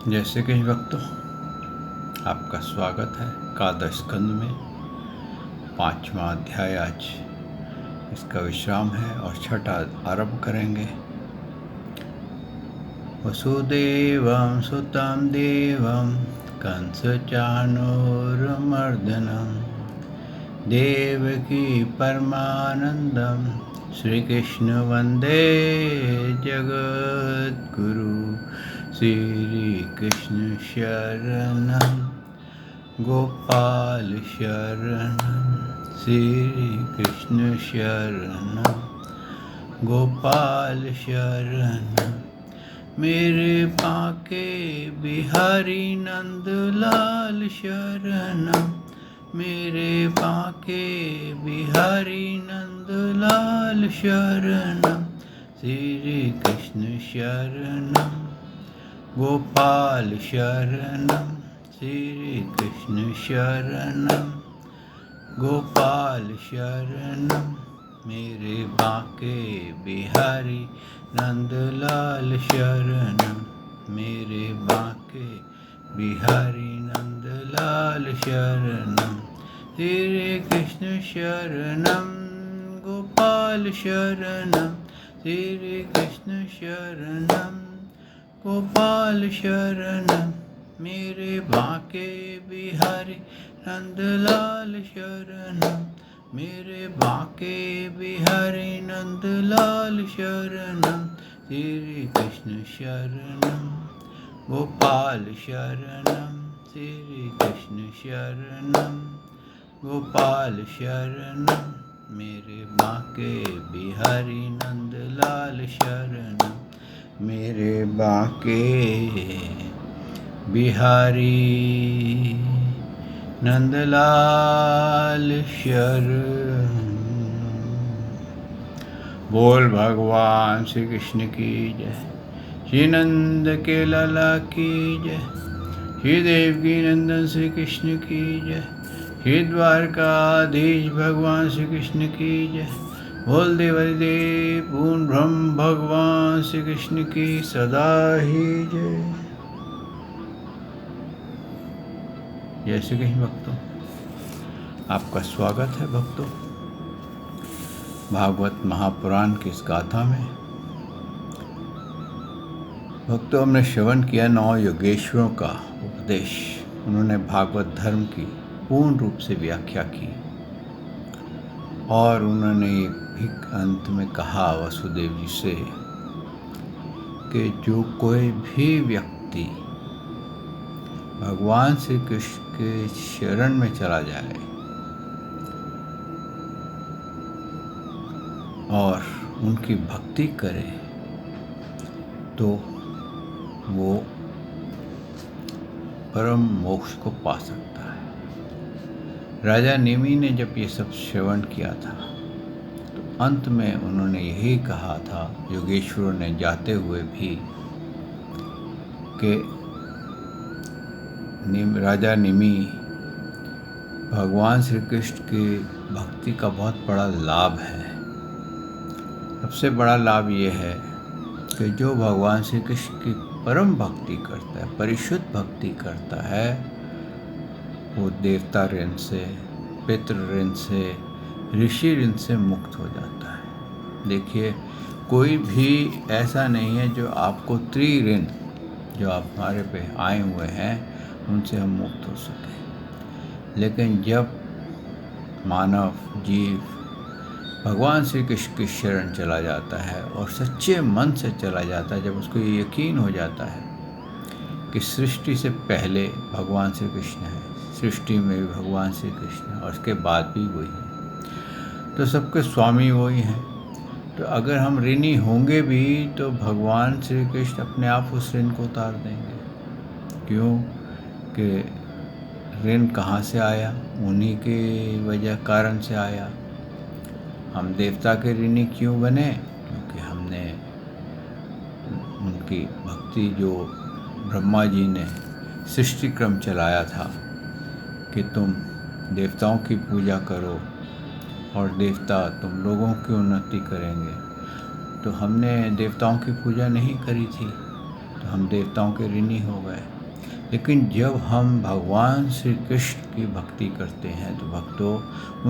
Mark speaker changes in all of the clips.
Speaker 1: जैसे कि भक्तों, आपका स्वागत है एकादश स्कंद में। 5वां अध्याय आज इसका विश्राम है और छठा आरंभ करेंगे। वसुदेवं सुतं देवं कंसचाणूरमर्दनं देवकी परमानंदं श्रीकृष्ण वंदे जगद्गुरु। श्री कृष्ण शरणं गोपाल शरणं श्री कृष्ण शरणं गोपाल शरणं मेरे बांके बिहारी नंदलाल शरणं मेरे बांके बिहारी नंदलाल शरणं श्री कृष्ण शरणं गोपाल शरणं श्री कृष्ण शरणं गोपाल शरणं मेरे बांके बिहारी नंदलाल शरणं मेरे बांके बिहारी नंदलाल शरणं श्री कृष्ण शरणं गोपाल शरणं श्री कृष्ण शरणं गोपाल शरणं मेरे बांके बिहारी नंदलाल शरणं मेरे बांके बिहारी नंदलाल शरणं श्री कृष्ण शरणं गोपाल शरणं श्री कृष्ण शरणं गोपाल शरणं मेरे बांके बिहारी नंदलाल शरणं मेरे बांके बिहारी नंदलाल शरणं। बोल भगवान श्री कृष्ण की जय। श्री नंद के लाला की जय। श्री देवकी नंदन श्री कृष्ण की जय। श्री द्वारकाधीश भगवान श्री कृष्ण की जय। बोल देवदेव पूर्ण ब्रह्म भगवान श्री कृष्ण की सदा ही जय। जय श्री कृष्ण भक्तों, आपका स्वागत है भक्तों भागवत महापुराण की इस गाथा में। भक्तों, हमने श्रवण किया 9 योगेश्वरों का उपदेश। उन्होंने भागवत धर्म की पूर्ण रूप से व्याख्या की और उन्होंने भी अंत में कहा वसुदेव जी से कि जो कोई भी व्यक्ति भगवान श्री कृष्ण के शरण में चला जाए और उनकी भक्ति करे तो वो परम मोक्ष को पा सकता है। राजा निमि ने जब ये सब श्रवण किया था तो अंत में उन्होंने यही कहा था, योगेश्वरों ने जाते हुए भी, कि राजा निमि, भगवान श्री कृष्ण की भक्ति का बहुत बड़ा लाभ है। सबसे बड़ा लाभ ये है कि जो भगवान श्री कृष्ण की परम भक्ति करता है, परिशुद्ध भक्ति करता है, वो देवता ऋण से, पितृ ऋण से, ऋषि ऋण से मुक्त हो जाता है। देखिए, कोई भी ऐसा नहीं है जो आपको त्रिऋण, जो आप हमारे पे आए हुए हैं, उनसे हम मुक्त हो सके। लेकिन जब मानव जीव भगवान श्री कृष्ण की शरण चला जाता है और सच्चे मन से चला जाता है, जब उसको ये यकीन हो जाता है कि सृष्टि से पहले भगवान श्री कृष्ण है, सृष्टि में भी भगवान श्री कृष्ण है और उसके बाद भी वही है, तो सबके स्वामी वही हैं। तो अगर हम ऋणी होंगे भी तो भगवान श्री कृष्ण अपने आप उस ऋण को उतार देंगे। क्यों? कि ऋण कहाँ से आया? उन्हीं के वजह कारण से आया। हम देवता के ऋणी क्यों बने? क्योंकि हमने उनकी भक्ति, जो ब्रह्मा जी ने सृष्टि क्रम चलाया था कि तुम देवताओं की पूजा करो और देवता तुम लोगों की उन्नति करेंगे, तो हमने देवताओं की पूजा नहीं करी थी। तो हम देवताओं के ऋणी हो गए। लेकिन जब हम भगवान श्री कृष्ण की भक्ति करते हैं तो भक्तों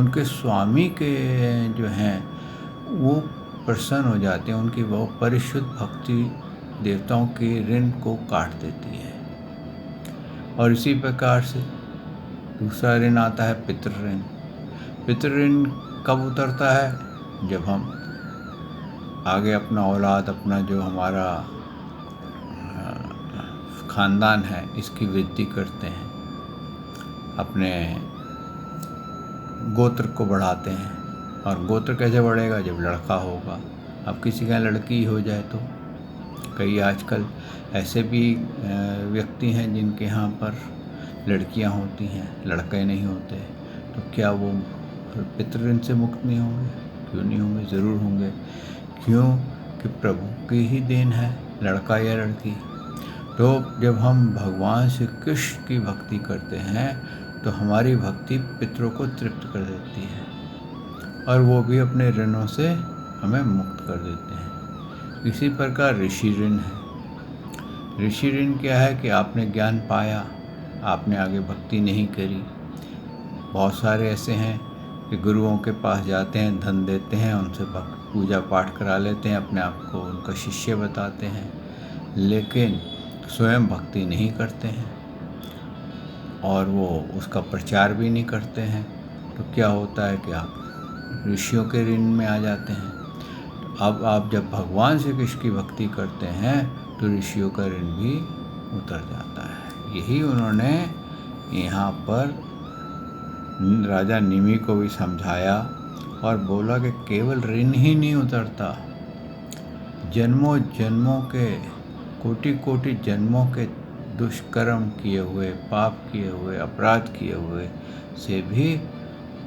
Speaker 1: उनके स्वामी के जो हैं वो प्रसन्न हो जाते हैं। उनकी वो परिशुद्ध भक्ति देवताओं के ऋण को काट देती है। और इसी प्रकार से दूसरा ऋण आता है पितृऋण। पितृऋण कब उतरता है? जब हम आगे अपना औलाद, अपना जो हमारा खानदान है, इसकी वृद्धि करते हैं, अपने गोत्र को बढ़ाते हैं। और गोत्र कैसे बढ़ेगा? जब लड़का होगा। अब किसी का लड़की हो जाए तो कई आजकल ऐसे भी व्यक्ति हैं जिनके यहाँ पर लड़कियाँ होती हैं, लड़के नहीं होते, तो क्या वो पितृऋण से मुक्त नहीं होंगे? क्यों नहीं होंगे? ज़रूर होंगे। क्यों कि प्रभु की ही देन है, लड़का या लड़की। तो जब हम भगवान श्री कृष्ण की भक्ति करते हैं तो हमारी भक्ति पितरों को तृप्त कर देती है और वो भी अपने ऋणों से हमें मुक्त कर देते हैं। इसी प्रकार ऋषि ऋण है। ऋषि ऋण क्या है कि आपने ज्ञान पाया, आपने आगे भक्ति नहीं करी। बहुत सारे ऐसे हैं कि गुरुओं के पास जाते हैं, धन देते हैं, उनसे पूजा पाठ करा लेते हैं, अपने आप को उनका शिष्य बताते हैं, लेकिन स्वयं भक्ति नहीं करते हैं और वो उसका प्रचार भी नहीं करते हैं। तो क्या होता है कि आप ऋषियों के ऋण में आ जाते हैं। तो अब आप जब भगवान श्री कृष्ण की भक्ति करते हैं तो ऋषियों का ऋण भी उतर जाता है। यही उन्होंने यहाँ पर राजा निमि को भी समझाया और बोला कि केवल ऋण ही नहीं उतरता, जन्मों जन्मों के, कोटि कोटि जन्मों के दुष्कर्म किए हुए, पाप किए हुए, अपराध किए हुए से भी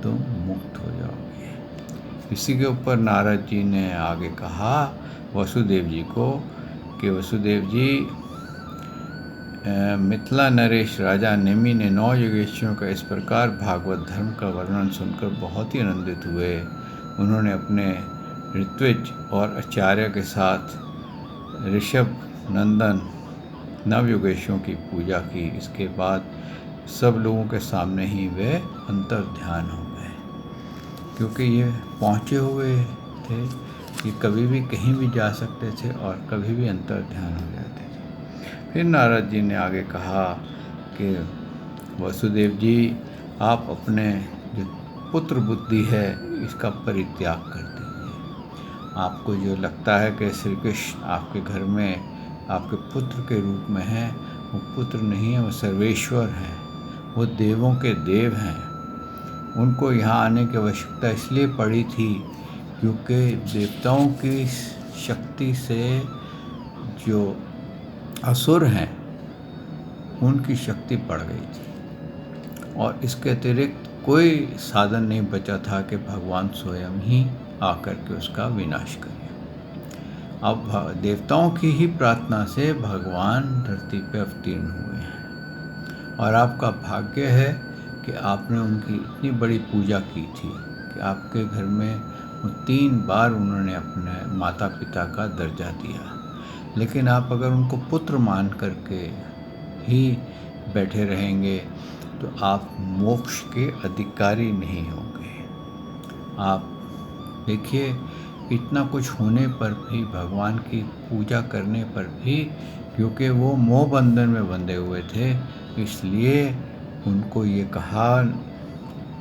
Speaker 1: तुम मुक्त हो जाओगे। इसी के ऊपर नारद जी ने आगे कहा वसुदेव जी को कि वसुदेव जी, मिथिला नरेश राजा नेमि ने 9 योगेश्वरों का इस प्रकार भागवत धर्म का वर्णन सुनकर बहुत ही आनंदित हुए। उन्होंने अपने ऋत्विज और आचार्य के साथ ऋषभ नंदन नवयोगेश्वरों की पूजा की। इसके बाद सब लोगों के सामने ही वे अंतर ध्यान हो गए, क्योंकि ये पहुँचे हुए थे, ये कभी भी कहीं भी जा सकते थे और कभी भी अंतर ध्यान हो जाते थे। फिर नारद जी ने आगे कहा कि वसुदेव जी, आप अपने जो पुत्र बुद्धि है इसका परित्याग कर दीजिए। आपको जो लगता है कि श्री कृष्ण आपके घर में आपके पुत्र के रूप में है, वो पुत्र नहीं है, वो सर्वेश्वर है, वो देवों के देव हैं। उनको यहाँ आने की आवश्यकता इसलिए पड़ी थी क्योंकि देवताओं की शक्ति से जो असुर हैं उनकी शक्ति बढ़ गई थी और इसके अतिरिक्त कोई साधन नहीं बचा था कि भगवान स्वयं ही आकर के उसका विनाश करें। अब देवताओं की ही प्रार्थना से भगवान धरती पर अवतीर्ण हुए हैं और आपका भाग्य है कि आपने उनकी इतनी बड़ी पूजा की थी कि आपके घर में 3 बार उन्होंने अपने माता पिता का दर्जा दिया। लेकिन आप अगर उनको पुत्र मान करके ही बैठे रहेंगे तो आप मोक्ष के अधिकारी नहीं होंगे। आप देखिए, इतना कुछ होने पर भी, भगवान की पूजा करने पर भी, क्योंकि वो मोह बंधन में बंधे हुए थे, इसलिए उनको ये कहा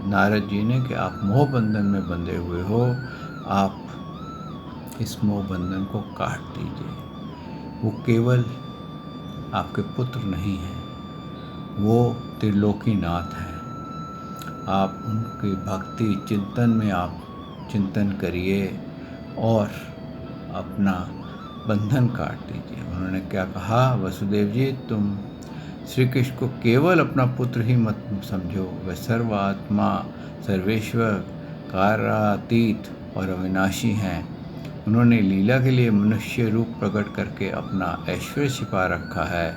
Speaker 1: नारद जी ने कि आप मोह बंधन में बंधे हुए हो, आप इस मोह बंधन को काट दीजिए। वो केवल आपके पुत्र नहीं हैं, वो त्रिलोकीनाथ हैं। आप उनकी भक्ति चिंतन में आप चिंतन करिए और अपना बंधन काट दीजिए। उन्होंने क्या कहा, वसुदेव जी, तुम श्री कृष्ण को केवल अपना पुत्र ही मत समझो, वह सर्वात्मा, सर्वेश्वर, कारातीत और अविनाशी हैं। उन्होंने लीला के लिए मनुष्य रूप प्रकट करके अपना ऐश्वर्य छिपा रखा है।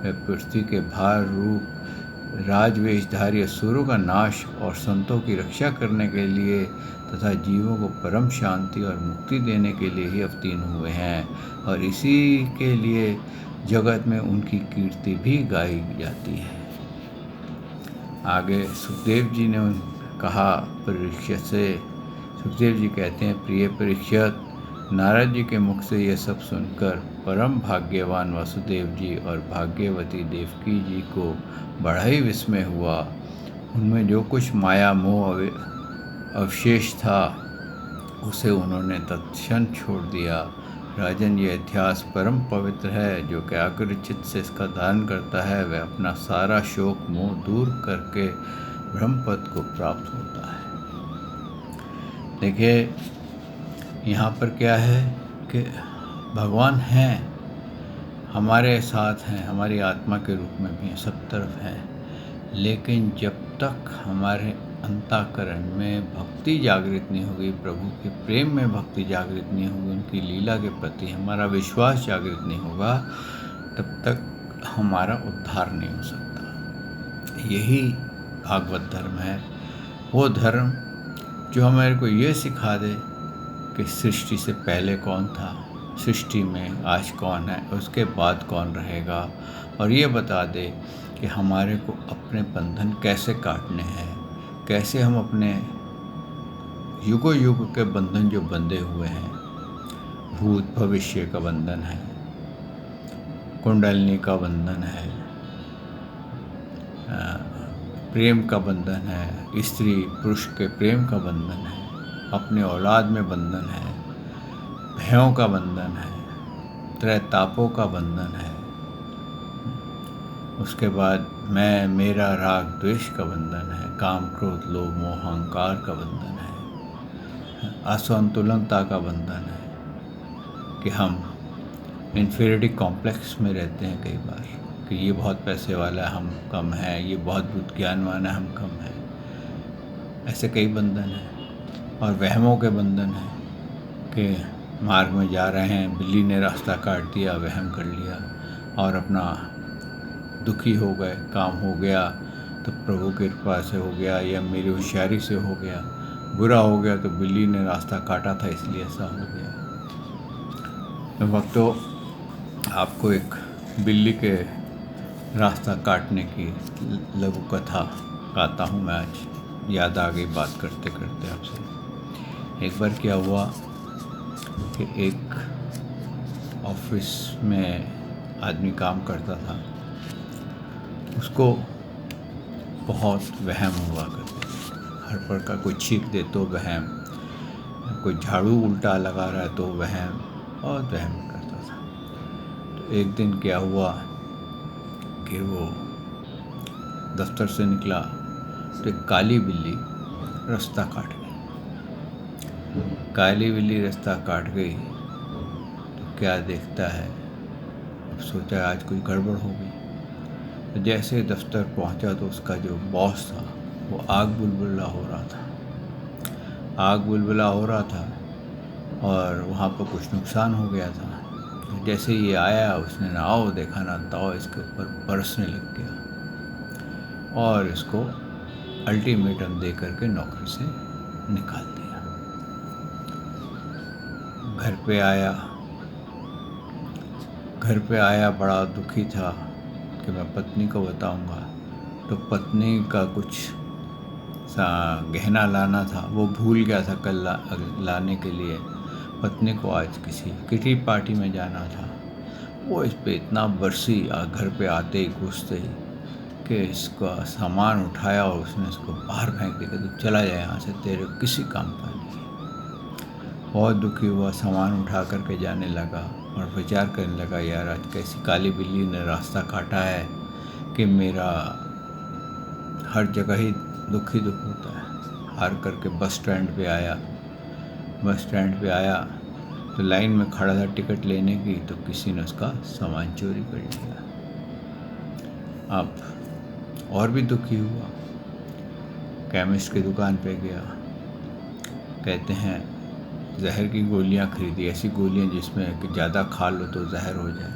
Speaker 1: वह पृथ्वी के भार रूप राजवेशधारी असुरों का नाश और संतों की रक्षा करने के लिए तथा जीवों को परम शांति और मुक्ति देने के लिए ही अवतीर्ण हुए हैं और इसी के लिए जगत में उनकी कीर्ति भी गाई जाती है। आगे सुखदेव जी ने कहा परीक्षित से, सुखदेव जी कहते हैं, प्रिय परीक्षित, नारद जी के मुख से यह सब सुनकर परम भाग्यवान वासुदेव जी और भाग्यवती देवकी जी को बड़ा ही विस्मय हुआ। उनमें जो कुछ माया मोह अवशेष था उसे उन्होंने तत्क्षण छोड़ दिया। राजन, ये इतिहास परम पवित्र है। जो एकाग्र चित्त से इसका धारण करता है वह अपना सारा शोक मोह दूर करके ब्रह्मपद को प्राप्त होता है। देखिए यहाँ पर क्या है कि भगवान हैं, हमारे साथ हैं, हमारी आत्मा के रूप में भी सब तरफ हैं, लेकिन जब तक हमारे अंतःकरण में भक्ति जागृत नहीं होगी, प्रभु के प्रेम में भक्ति जागृत नहीं होगी, उनकी लीला के प्रति हमारा विश्वास जागृत नहीं होगा, तब तक हमारा उद्धार नहीं हो सकता। यही भागवत धर्म है, वो धर्म जो हमारे को ये सिखा दे कि सृष्टि से पहले कौन था, सृष्टि में आज कौन है, उसके बाद कौन रहेगा, और ये बता दे कि हमारे को अपने बंधन कैसे काटने हैं, कैसे हम अपने युगों युग के बंधन जो बंधे हुए हैं, भूत भविष्य का बंधन है, कुंडलिनी का बंधन है, प्रेम का बंधन है, स्त्री पुरुष के प्रेम का बंधन है, अपने औलाद में बंधन है, भयों का बंधन है, त्रैतापों का बंधन है, उसके बाद मैं मेरा राग द्वेष का बंधन है, काम क्रोध लोभ मोह अहंकार का बंधन है, असंतुलनता का बंधन है कि हम इन्फीरियरिटी कॉम्प्लेक्स में रहते हैं कई बार कि ये बहुत पैसे वाला है, हम कम है, ये बहुत बुद्ध ज्ञानवान है, हम कम है। ऐसे कई बंधन हैं। और वहमों के बंधन हैं कि मार्ग में जा रहे हैं, बिल्ली ने रास्ता काट दिया, वहम कर लिया और अपना दुखी हो गए, काम हो गया तो प्रभु की कृपा से हो गया या मेरी होशियारी से हो गया, बुरा हो गया तो बिल्ली ने रास्ता काटा था इसलिए ऐसा हो गया। तो भक्तों, आपको एक बिल्ली के रास्ता काटने की लघु कथा गाता हूँ मैं आज, याद आ गई बात करते करते आपसे। एक बार क्या हुआ कि एक ऑफिस में आदमी काम करता था, उसको बहुत वहम हुआ करते, हर प्रकार कोई छींक दे तो वहम, कोई झाड़ू उल्टा लगा रहा है तो वहम, और वहम करता था। तो एक दिन क्या हुआ कि वो दफ्तर से निकला तो एक काली बिल्ली रास्ता काट गई। काली बिल्ली रास्ता काट गई तो क्या देखता है, सोचा आज कोई गड़बड़ हो गई। तो जैसे दफ्तर पहुंचा तो उसका जो बॉस था वो आग बुलबुला हो रहा था और वहाँ पर कुछ नुकसान हो गया था। तो जैसे ये आया उसने ना आओ देखा ना ताओ इसके ऊपर बरसने लग गया और इसको अल्टीमेटम दे करके नौकरी से निकाल दिया। घर पे आया बड़ा दुखी था कि मैं पत्नी को बताऊंगा। तो पत्नी का कुछ गहना लाना था, वो भूल गया था कल लाने के लिए। पत्नी को आज किसी किटी पार्टी में जाना था। वो इस पे इतना बरसी घर पे आते ही घुसते ही कि इसका सामान उठाया और उसने इसको बाहर फेंक दिया, तो चला जाए यहाँ से, तेरे किसी काम का नहीं है। बहुत दुखी हुआ, सामान उठा करके जाने लगा और विचार करने लगा, यार आज कैसी काली बिल्ली ने रास्ता काटा है कि मेरा हर जगह ही दुख होता है। हार करके बस स्टैंड पे आया तो लाइन में खड़ा था टिकट लेने की, तो किसी ने उसका सामान चोरी कर लिया। अब और भी दुखी हुआ, केमिस्ट की दुकान पे गया, कहते हैं जहर की गोलियां खरीदी, ऐसी गोलियां जिसमें ज़्यादा खा लो तो जहर हो जाए,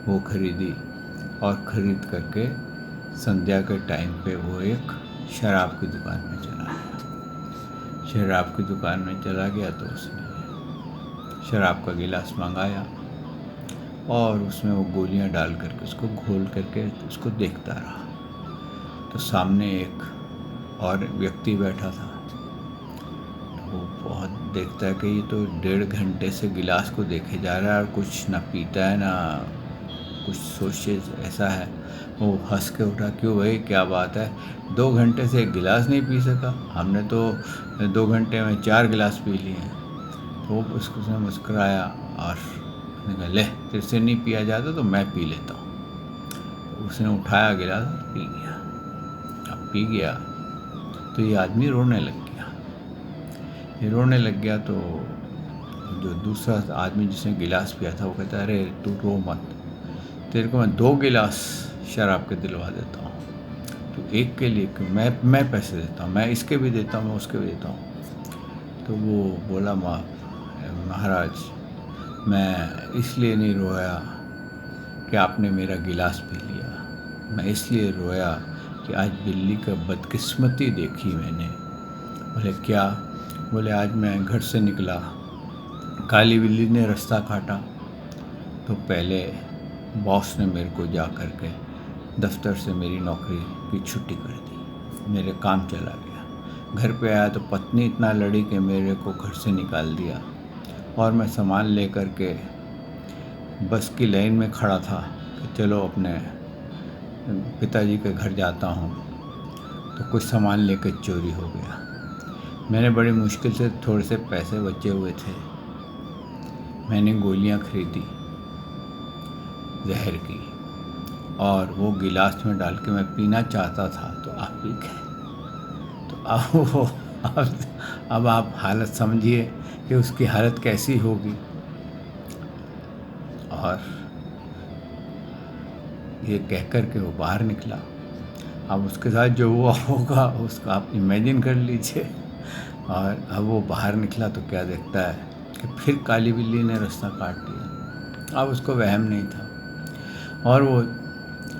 Speaker 1: वो खरीदी और ख़रीद करके संध्या के टाइम पे वो एक शराब की दुकान में चला गया। शराब की दुकान में चला गया तो उसने शराब का गिलास मंगाया और उसमें वो गोलियां डाल करके उसको घोल करके उसको देखता रहा। तो सामने एक और व्यक्ति बैठा था। वो बहुत देखता है कि ये तो 1.5 घंटे से गिलास को देखे जा रहा है और कुछ ना पीता है ना कुछ सोचे ऐसा है। वो हंस के उठा, क्यों भाई क्या बात है, 2 घंटे से एक गिलास नहीं पी सका? हमने तो 2 घंटे में 4 गिलास पी लिए हैं। तो वो उसने मुस्कुराया और उसने कहा, ले तेरे से नहीं पिया जाता तो मैं पी लेता हूँ। तो उसने उठाया गिलास और पी गया। अब पी गया तो ये आदमी रोने लग गया। ये रोने लग गया तो जो दूसरा आदमी जिसने गिलास पिया था वो कहता, अरे तू रो मत, तेरे को मैं 2 गिलास शराब के दिलवा देता हूँ। तो एक के लिए मैं पैसे देता हूँ, मैं इसके भी देता हूँ, मैं उसके भी देता हूँ। तो वो बोला, महाराज मैं इसलिए नहीं रोया कि आपने मेरा गिलास पी लिया, मैं इसलिए रोया कि आज बिल्ली का बदकिस्मती देखी मैंने। बोले क्या? बोले आज मैं घर से निकला, काली बिल्ली ने रास्ता काटा, तो पहले बॉस ने मेरे को जा कर के दफ्तर से मेरी नौकरी की छुट्टी कर दी, मेरे काम चला गया। घर पे आया तो पत्नी इतना लड़ी कि मेरे को घर से निकाल दिया। और मैं सामान ले कर के बस की लाइन में खड़ा था कि चलो अपने पिताजी के घर जाता हूँ, तो कुछ सामान लेकर चोरी हो गया। मैंने बड़ी मुश्किल से थोड़े से पैसे बचे हुए थे, मैंने गोलियाँ खरीदी जहर की और वो गिलास में डाल के मैं पीना चाहता था तो आप पी गए। तो अब आप हालत समझिए कि उसकी हालत कैसी होगी। और ये कह कर के वो बाहर निकला। अब उसके साथ जो हुआ होगा उसका आप इमेजिन कर लीजिए। और अब वो बाहर निकला तो क्या देखता है कि फिर काली बिल्ली ने रास्ता काट दिया। अब उसको वहम नहीं था और वो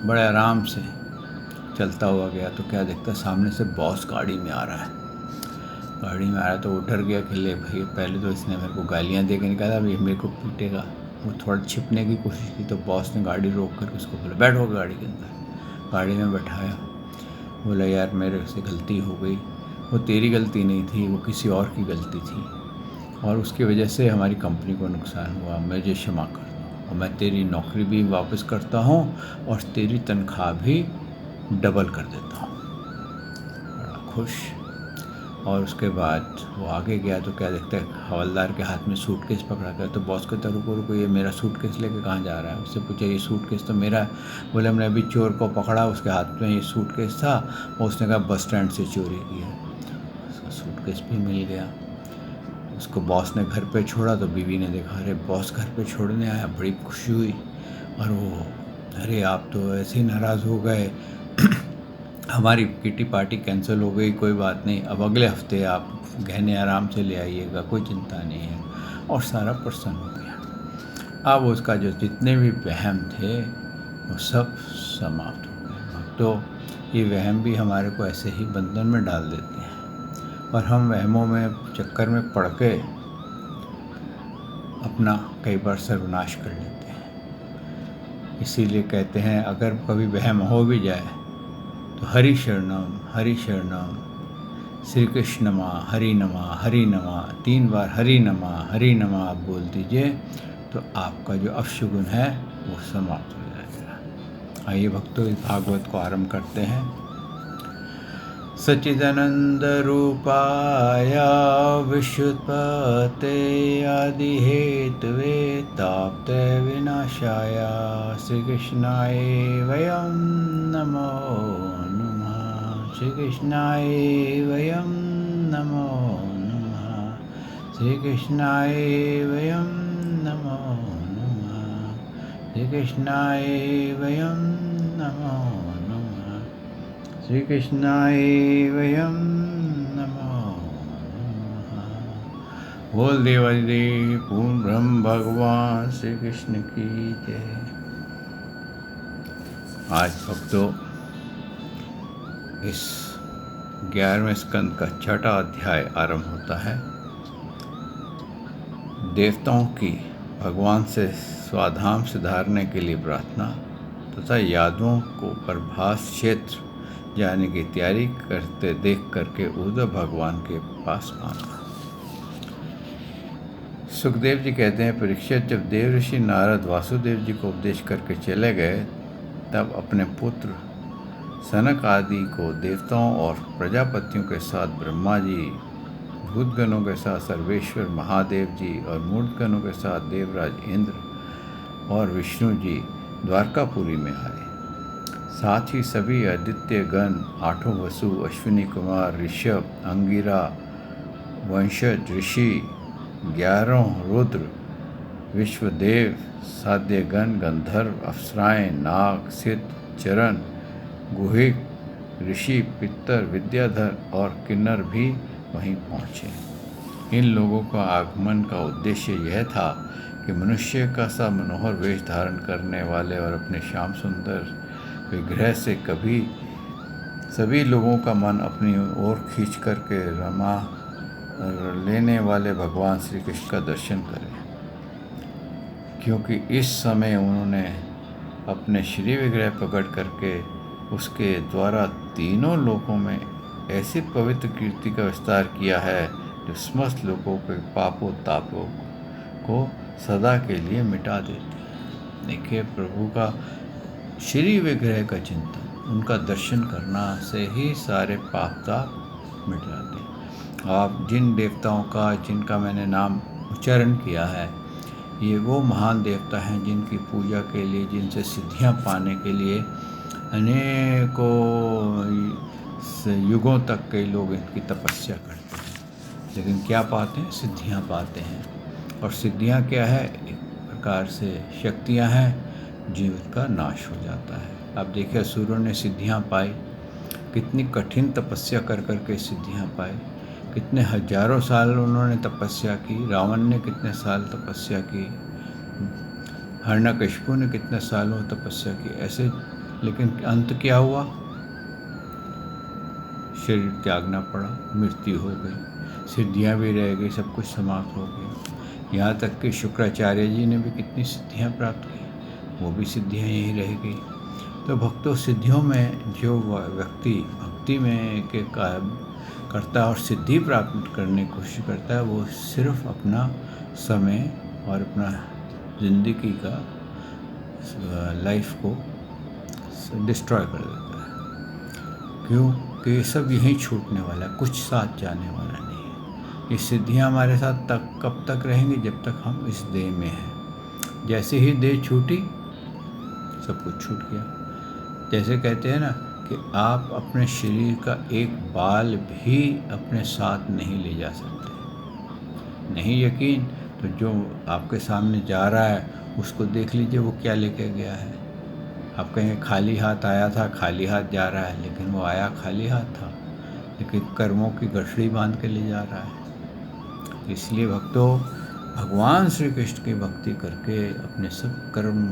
Speaker 1: बड़े आराम से चलता हुआ गया तो क्या देखता है, सामने से बॉस गाड़ी में आ रहा है। गाड़ी में आ रहा है तो वो डर गया कि ले भाई, पहले तो इसने मेरे को गालियाँ दे के निकाला, अभी मेरे को पीटेगा। वो थोड़ा छिपने की कोशिश की तो बॉस ने गाड़ी रोक कर उसको बोला, बैठो गाड़ी के अंदर। गाड़ी में बैठाया, बोला यार मेरे से गलती हो गई, वो तेरी गलती नहीं थी, वो किसी और की गलती थी और उसकी वजह से हमारी कंपनी को नुकसान हुआ, मुझे क्षमा कर दो और मैं तेरी नौकरी भी वापस करता हूँ और तेरी तनख्वाह भी डबल कर देता हूँ। बड़ा खुश। और उसके बाद वो आगे गया तो क्या देखता है, हवलदार के हाथ में सूटकेस पकड़ा गया। तो बॉस कहता, रुको रुको, ये मेरा सूटकेस लेके कहाँ जा रहा है? उससे पूछा, ये सूटकेस तो मेरा है। बोले हमने अभी चोर को पकड़ा, उसके हाथ में ये सूटकेस था और उसने कहा बस स्टैंड से चोरी की है। उसका सूटकेस भी मिल गया। उसको बॉस ने घर पे छोड़ा तो बीवी ने देखा, अरे बॉस घर पे छोड़ने आया, बड़ी खुशी हुई। और वो, अरे आप तो ऐसे ही नाराज़ हो गए, हमारी किटी पार्टी कैंसिल हो गई, कोई बात नहीं, अब अगले हफ्ते आप गहने आराम से ले आइएगा, कोई चिंता नहीं है। और सारा प्रसन्न हो गया। अब उसका जो जितने भी वहम थे वो सब समाप्त हो गए। तो ये वहम भी हमारे को ऐसे ही बंधन में डाल देते हैं और हम वहमों में चक्कर में पड़ के अपना कई बार सर्वनाश कर लेते हैं। इसीलिए कहते हैं अगर कभी वहम हो भी जाए तो हरि शरणम श्री कृष्ण नमा हरि नमा 3 बार हरि नमा आप बोल दीजिए तो आपका जो अपशुगुन है वो समाप्त हो जाएगा। आइए भक्तों, इस भागवत को आरंभ करते हैं। सच्चिदानंद रूपाय विश्वोत्पत्ते आदि हेतवे ताप्ते विनाशाय श्री कृष्णाय वयं नमो नमः। श्री कृष्णाय वयं नमो नमः। श्री कृष्णाय वयं नमो नमः। श्री कृष्णाय वयं नमो नमः। श्री कृष्णाय वयं नमो नमः। बोल देवादिदेव पूर्ण ब्रह्म भगवान श्री कृष्ण की जय। आज भक्तों इस 11वें स्कंद का 6वां अध्याय आरंभ होता है। देवताओं की भगवान से स्वाधाम सुधारने के लिए प्रार्थना तथा यादवों को प्रभास क्षेत्र जाने की तैयारी करते देख करके उद्धव भगवान के पास मांगा। सुखदेव जी कहते हैं, परीक्षित, जब देव ऋषि नारद वासुदेव जी को उपदेश करके चले गए तब अपने पुत्र सनक आदि को देवताओं और प्रजापतियों के साथ ब्रह्मा जी, भूतगणों के साथ सर्वेश्वर महादेव जी और मूर्तगणों के साथ देवराज इंद्र और विष्णु जी द्वारकापुरी में आए। साथ ही सभी आदित्य गण, आठों वसु, अश्विनी कुमार, ऋषभ, अंगिरा, वंशज ऋषि, 11 रुद्र, विश्वदेव, साध्यगण, गंधर्व, अप्सराएं, नाग, सिद्ध, चरण, गुहिक, ऋषि, पितर, विद्याधर और किन्नर भी वहीं पहुँचे। इन लोगों का आगमन का उद्देश्य यह था कि मनुष्य का सा मनोहर वेश धारण करने वाले और अपने श्याम सुंदर विग्रह से कभी सभी लोगों का मन अपनी ओर खींच करके रमा लेने वाले भगवान श्री कृष्ण का दर्शन करें, क्योंकि इस समय उन्होंने अपने श्री विग्रह प्रकट करके उसके द्वारा तीनों लोकों में ऐसी पवित्र कीर्ति का विस्तार किया है जो समस्त लोगों के पापों तापों को सदा के लिए मिटा देती है। देखिए, प्रभु का श्री विग्रह का चिंतन, उनका दर्शन करना से ही सारे पाप ताप मिट जाते हैं। आप जिन देवताओं का जिनका मैंने नाम उच्चारण किया है, ये वो महान देवता हैं जिनकी पूजा के लिए, जिनसे सिद्धियां पाने के लिए अनेकों युगों तक कई लोग इनकी तपस्या करते हैं, लेकिन क्या पाते हैं? सिद्धियां पाते हैं। और सिद्धियां क्या है? एक प्रकार से शक्तियां हैं जीवन का नाश हो जाता है। अब देखिए, असुरों ने सिद्धियां पाई, कितनी कठिन तपस्या कर करके सिद्धियां पाई, कितने हजारों साल उन्होंने तपस्या की। रावण ने कितने साल तपस्या की, हिरण्यकशिपु ने कितने सालों तपस्या की, ऐसे, लेकिन अंत क्या हुआ? शरीर त्यागना पड़ा, मृत्यु हो गई, सिद्धियां भी रह गई, सब कुछ समाप्त हो गया। यहाँ तक कि शुक्राचार्य जी ने भी कितनी सिद्धियां प्राप्त की, वो भी सिद्धियां यहीं रह गई। तो भक्तों, सिद्धियों में जो व्यक्ति भक्ति में के काम करता है और सिद्धि प्राप्त करने की कोशिश करता है, वो सिर्फ अपना समय और अपना जिंदगी का लाइफ को डिस्ट्रॉय कर देता है। क्यों? कि ये सब यहीं छूटने वाला है, कुछ साथ जाने वाला नहीं है। ये सिद्धियां हमारे साथ कब तक रहेंगी? जब तक हम इस देह में हैं। जैसे ही देह छूटी, सब कुछ छूट गया। जैसे कहते हैं ना कि आप अपने शरीर का एक बाल भी अपने साथ नहीं ले जा सकते। नहीं यकीन तो जो आपके सामने जा रहा है उसको देख लीजिए, वो क्या लेके गया है। आप कहेंगे खाली हाथ आया था, खाली हाथ जा रहा है, लेकिन वो आया खाली हाथ था, लेकिन कर्मों की गठड़ी बांध के ले जा रहा है। इसलिए भक्तों, भगवान श्री कृष्ण की भक्ति करके अपने सब कर्म,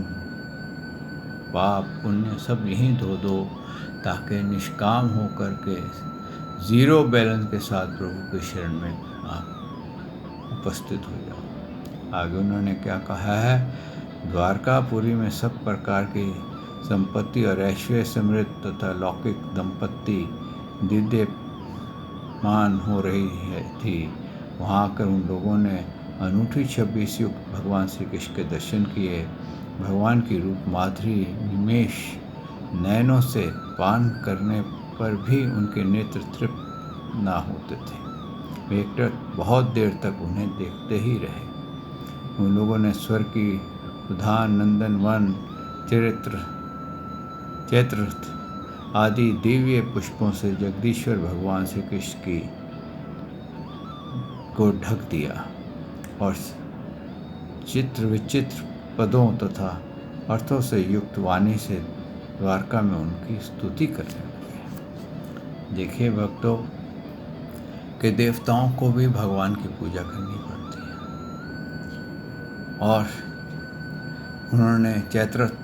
Speaker 1: पाप, पुण्य सब यहीं धो दो, ताकि निष्काम हो करके ज़ीरो बैलेंस के साथ प्रभु के शरण में आप उपस्थित हो जाओ। आगे उन्होंने क्या कहा है? द्वारकापुरी में सब प्रकार की संपत्ति और ऐश्वर्य, समृद्ध तथा लौकिक दंपत्ति दीप्यमान हो रही थी। वहाँ आकर उन लोगों ने अनूठी 26 युक्त भगवान श्री कृष्ण के दर्शन किए। भगवान की रूप माधुरी निमेष नयनों से पान करने पर भी उनके नेत्र तृप्त ना होते थे। वे बहुत देर तक उन्हें देखते ही रहे। उन लोगों ने स्वर्ग की उद्यान, नंदन वन, चैत्ररथ आदि दिव्य पुष्पों से जगदीश्वर भगवान श्री कृष्ण को ढक दिया और चित्र विचित्र पदों तथा अर्थों से युक्त वाणी से द्वारका में उनकी स्तुति करने लगे। देखिए भक्तों, कि देवताओं को भी भगवान की पूजा करनी पड़ती है, और उन्होंने चैत्ररथ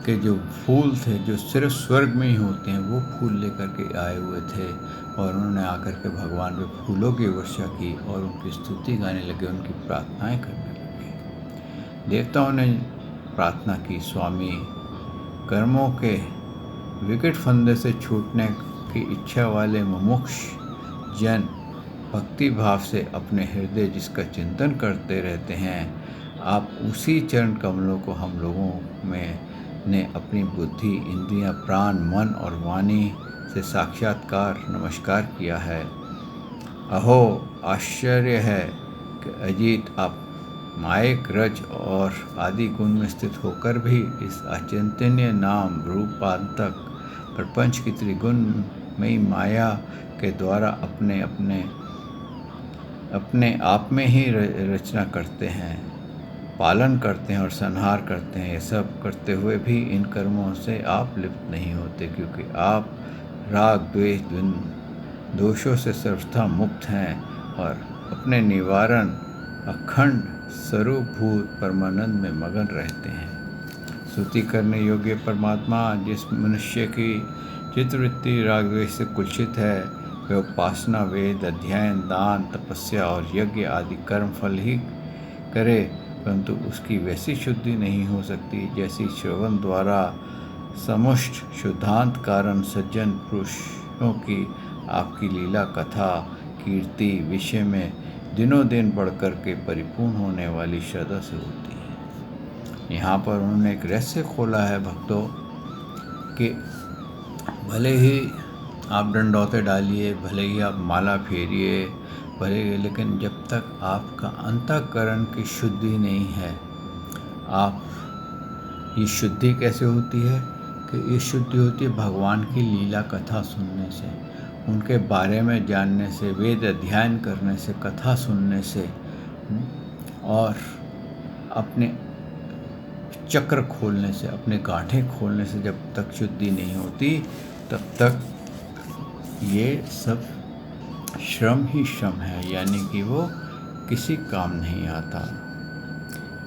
Speaker 1: के जो फूल थे, जो सिर्फ स्वर्ग में ही होते हैं, वो फूल लेकर के आए हुए थे, और उन्होंने आकर के भगवान पे फूलों की वर्षा की और उनकी स्तुति गाने लगे, उनकी प्रार्थनाएं करने लगे। देवताओं ने प्रार्थना की, स्वामी, कर्मों के विकट फंदे से छूटने की इच्छा वाले मुमुक्ष जन भक्ति भाव से अपने हृदय जिसका चिंतन करते रहते हैं, आप उसी चरण कमलों को हम लोगों में ने अपनी बुद्धि, इंद्रियां, प्राण, मन और वाणी से साक्षात्कार नमस्कार किया है। अहो, आश्चर्य है कि अजीत आप मायक, रज और आदि गुण में स्थित होकर भी इस अचिंतनीय नाम रूपांतक प्रपंच की त्रिगुणमयी माया के द्वारा अपने आप में ही रचना करते हैं, पालन करते हैं और संहार करते हैं। ये सब करते हुए भी इन कर्मों से आप लिप्त नहीं होते, क्योंकि आप राग, द्वेष, दोषों से सर्वथा मुक्त हैं और अपने निवारण अखंड स्वरूप भूत परमानंद में मगन रहते हैं। स्तुति करने योग्य परमात्मा जिस मनुष्य की चित्तवृत्ति राग द्वेष से कुलसित है, वह उपासना, वेद अध्ययन, दान, तपस्या और यज्ञ आदि कर्म फल ही करे, परंतु उसकी वैसी शुद्धि नहीं हो सकती जैसी श्रवण द्वारा समुष्ट शुद्धांत कारण सज्जन पुरुषों की आपकी लीला, कथा, कीर्ति विषय में दिनों दिन बढ़कर के परिपूर्ण होने वाली श्रद्धा से होती है। यहाँ पर उन्होंने एक रहस्य खोला है भक्तों कि भले ही आप डंडौते डालिए, भले ही आप माला फेरिए, भले ही, लेकिन जब तक आपका अंतःकरण की शुद्धि नहीं है, आप ये शुद्धि कैसे होती है कि ये शुद्धि होती है भगवान की लीला कथा सुनने से, उनके बारे में जानने से, वेद अध्ययन करने से, कथा सुनने से, और अपने चक्र खोलने से, अपने गांठें खोलने से जब तक शुद्धि नहीं होती, तब तक ये सब श्रम ही श्रम है, यानी कि वो किसी काम नहीं आता।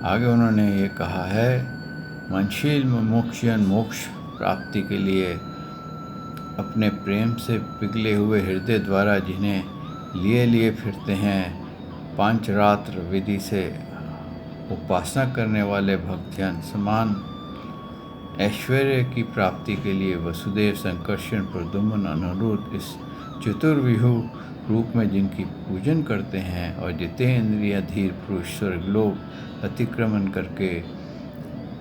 Speaker 1: आगे उन्होंने ये कहा है, मनशील मुमुक्षजन मोक्ष प्राप्ति के लिए अपने प्रेम से पिघले हुए हृदय द्वारा जिन्हें लिए फिरते हैं, पांचरात्र विधि से उपासना करने वाले भक्तजन समान ऐश्वर्य की प्राप्ति के लिए वसुदेव, संकर्षण, प्रद्युम्न, अनिरुद्ध इस चतुर्विहु रूप में जिनकी पूजन करते हैं और जितेंद्रिय धीर पुरुष स्वर्गलोक अतिक्रमण करके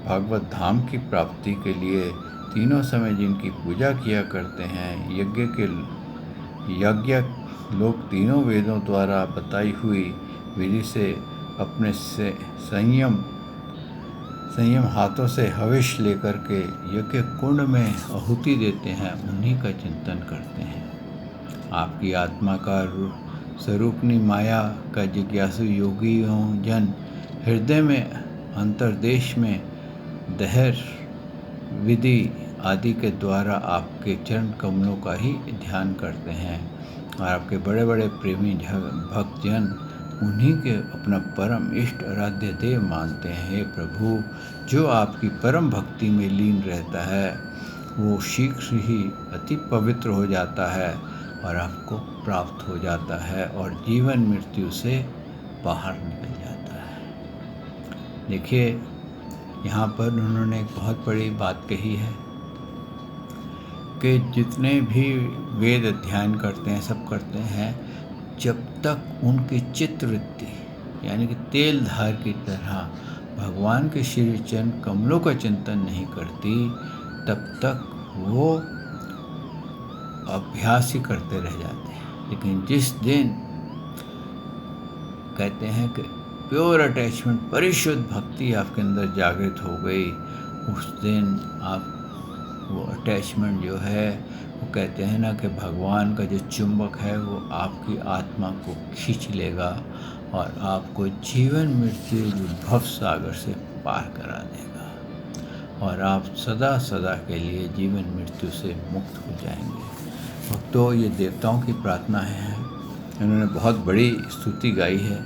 Speaker 1: भागवत धाम की प्राप्ति के लिए तीनों समय जिनकी पूजा किया करते हैं, यज्ञ लोग तीनों वेदों द्वारा बताई हुई विधि से अपने से संयम हाथों से हविष लेकर के यज्ञ कुंड में आहुति देते हैं, उन्हीं का चिंतन करते हैं। आपकी आत्मा का स्वरूपनी माया का जिज्ञासु योगियों जन हृदय में अंतर्देश में दहर विधि आदि के द्वारा आपके चरण कमलों का ही ध्यान करते हैं और आपके बड़े बड़े प्रेमी भक्तजन उन्हीं के अपना परम इष्ट आराध्य देव मानते हैं। हे प्रभु, जो आपकी परम भक्ति में लीन रहता है वो शीघ्र ही अति पवित्र हो जाता है और आपको प्राप्त हो जाता है और जीवन मृत्यु से बाहर निकल जाता है। देखिए, यहाँ पर उन्होंने एक बहुत बड़ी बात कही है कि जितने भी वेद अध्ययन करते हैं, सब करते हैं, जब तक उनकी चित्तवृत्ति यानी कि तेल धार की तरह भगवान के श्री चरण कमलों का चिंतन नहीं करती, तब तक वो अभ्यास ही करते रह जाते हैं। लेकिन जिस दिन कहते हैं कि प्योर अटैचमेंट, परिशुद्ध भक्ति आपके अंदर जागृत हो गई, उस दिन आप वो अटैचमेंट जो है, वो कहते हैं ना कि भगवान का जो चुंबक है वो आपकी आत्मा को खींच लेगा और आपको जीवन मृत्यु भव सागर से पार करा देगा और आप सदा सदा के लिए जीवन मृत्यु से मुक्त हो जाएंगे। तो ये देवताओं की प्रार्थना है, इन्होंने बहुत बड़ी स्तुति गाई है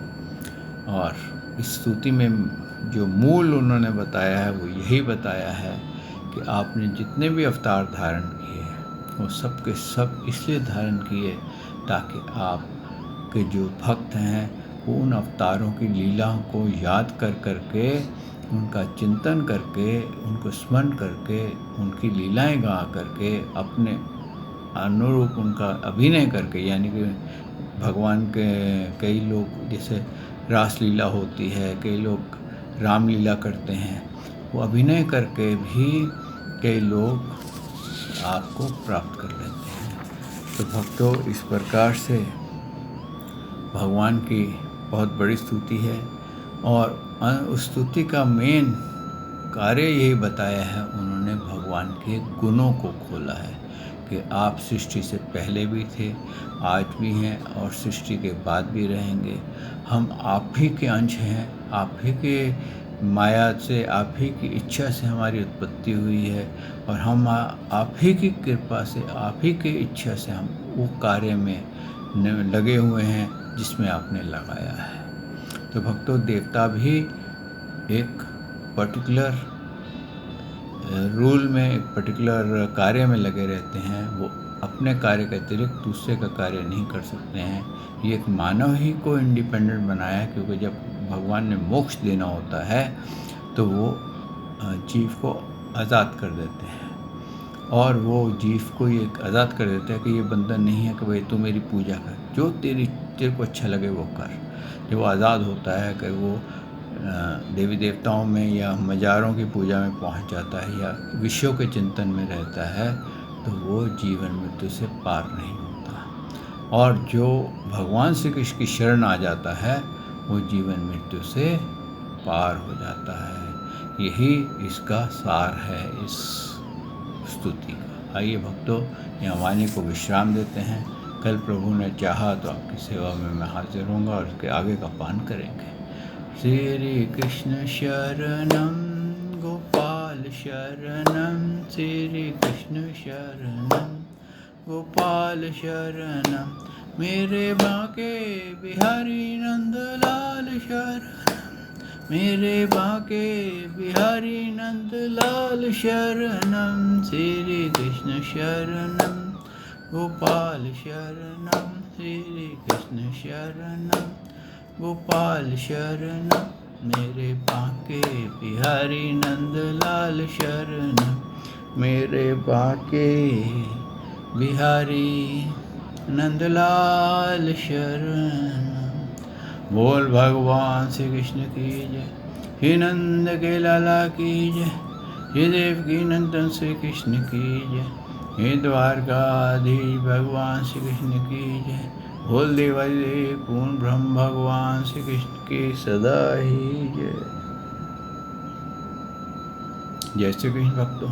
Speaker 1: और इस स्तुति में जो मूल उन्होंने बताया है वो यही बताया है कि आपने जितने भी अवतार धारण किए वो सब के सब इसलिए धारण किए ताकि आप के जो भक्त हैं वो उन अवतारों की लीलाओं को याद कर करके उनका चिंतन करके, उनको स्मरण करके, उनकी लीलाएं गा करके, अपने अनुरूप उनका अभिनय करके, यानी कि भगवान के कई लोग जैसे रास लीला होती है, कई लोग रामलीला करते हैं, वो अभिनय करके भी कई लोग आपको प्राप्त कर लेते हैं। तो भक्तों, इस प्रकार से भगवान की बहुत बड़ी स्तुति है और उस स्तुति का मेन कार्य यही बताया है, उन्होंने भगवान के गुणों को खोला है कि आप सृष्टि से पहले भी थे, आज भी हैं और सृष्टि के बाद भी रहेंगे। हम आप ही के अंश हैं, आप ही के माया से, आप ही की इच्छा से हमारी उत्पत्ति हुई है और हम आप ही की कृपा से, आप ही की इच्छा से हम वो कार्य में लगे हुए हैं जिसमें आपने लगाया है। तो भक्तों, देवता भी एक पर्टिकुलर रूल में, एक पर्टिकुलर कार्य में लगे रहते हैं। वो अपने कार्य के अतिरिक्त दूसरे का कार्य नहीं कर सकते हैं। ये एक मानव ही को इंडिपेंडेंट बनाया है, क्योंकि जब भगवान ने मोक्ष देना होता है तो वो जीव को आज़ाद कर देते हैं और वो जीव को ये आज़ाद कर देते हैं कि ये बंधन नहीं है कि भाई तू मेरी पूजा कर, जो तेरे को अच्छा लगे वो कर। जब वो आज़ाद होता है कि वो देवी देवताओं में या मज़ारों की पूजा में पहुंच जाता है या विषयों के चिंतन में रहता है, तो वो जीवन मृत्यु से पार नहीं होता। और जो भगवान श्री कृष्ण की शरण आ जाता है, वो जीवन मृत्यु से पार हो जाता है। यही इसका सार है इस स्तुति का। आइए भक्तों, यहाँ वाणी को विश्राम देते हैं। कल प्रभु ने चाहा तो आपकी सेवा में मैं हाजिर होऊंगा और उसके आगे का पान करेंगे। श्री कृष्ण शरणम गोपाल शरणम, श्री कृष्ण शरणम गोपाल शरणम, मेरे बांके बिहारी नंदलाल शरणम, मेरे बांके बिहारी नंदलाल शरणम, श्री कृष्ण शरणम गोपाल शरणम, श्री कृष्ण शरणम गोपाल शरणम, मेरे बांके बिहारी नंदलाल शरणम, मेरे बांके बिहारी नंदलाल शरणम। बोल भगवान श्री कृष्ण की जय, हे नंद के लाला की जय, हे देवकी नंदन श्री कृष्ण की जय, हे द्वारकाधीश भगवान श्री कृष्ण की जय। बोल देवादिदेव पूर्ण ब्रह्म भगवान श्री कृष्ण की सदा ही जय। जय श्री कृष्ण भक्तों।